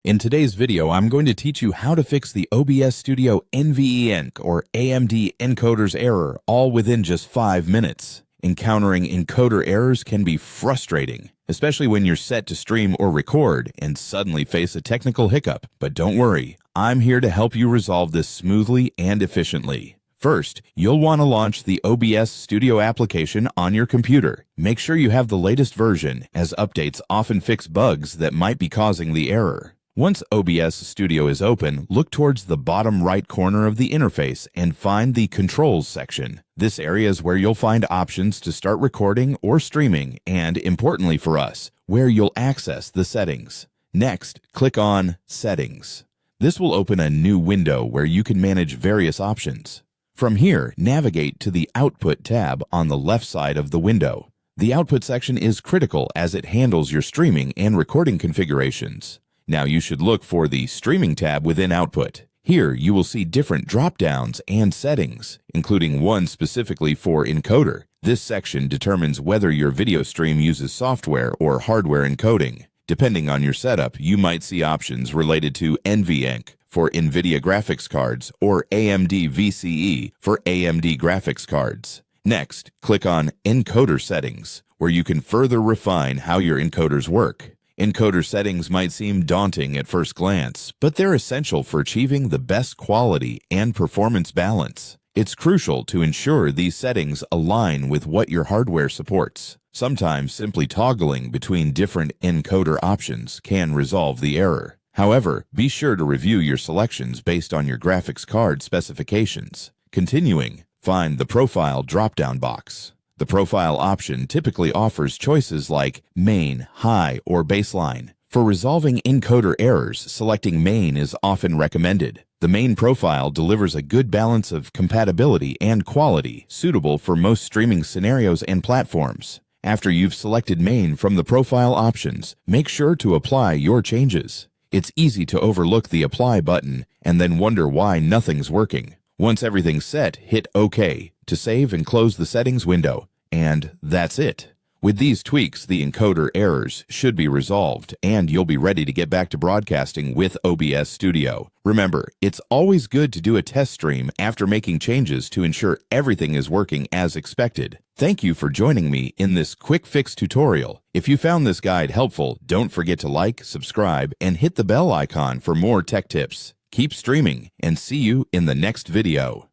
In today's video, I'm going to teach you how to fix the OBS Studio Nvenc or Amd Encoders error, all within just 5 minutes. Encountering encoder errors can be frustrating, especially when you're set to stream or record and suddenly face a technical hiccup. But don't worry, I'm here to help you resolve this smoothly and efficiently. First, you'll want to launch the OBS Studio application on your computer. Make sure you have the latest version, as updates often fix bugs that might be causing the error. Once OBS Studio is open, look towards the bottom right corner of the interface and find the Controls section. This area is where you'll find options to start recording or streaming and, importantly for us, where you'll access the settings. Next, click on Settings. This will open a new window where you can manage various options. From here, navigate to the Output tab on the left side of the window. The Output section is critical as it handles your streaming and recording configurations. Now you should look for the Streaming tab within Output. Here you will see different drop-downs and settings, including one specifically for encoder. This section determines whether your video stream uses software or hardware encoding. Depending on your setup, you might see options related to Nvenc for NVIDIA graphics cards or AMD VCE for AMD graphics cards. Next, click on Encoder Settings, where you can further refine how your encoders work. Encoder settings might seem daunting at first glance, but they're essential for achieving the best quality and performance balance. It's crucial to ensure these settings align with what your hardware supports. Sometimes simply toggling between different encoder options can resolve the error. However, be sure to review your selections based on your graphics card specifications. Continuing, find the Profile drop-down box. The Profile option typically offers choices like Main, High, or Baseline. For resolving encoder errors, selecting Main is often recommended. The Main profile delivers a good balance of compatibility and quality, suitable for most streaming scenarios and platforms. After you've selected Main from the Profile options, make sure to apply your changes. It's easy to overlook the Apply button and then wonder why nothing's working. Once everything's set, hit OK to save and close the settings window. And that's it. With these tweaks, the encoder errors should be resolved, and you'll be ready to get back to broadcasting with OBS Studio. Remember, it's always good to do a test stream after making changes to ensure everything is working as expected. Thank you for joining me in this quick fix tutorial. If you found this guide helpful, don't forget to like, subscribe, and hit the bell icon for more tech tips. Keep streaming, and see you in the next video.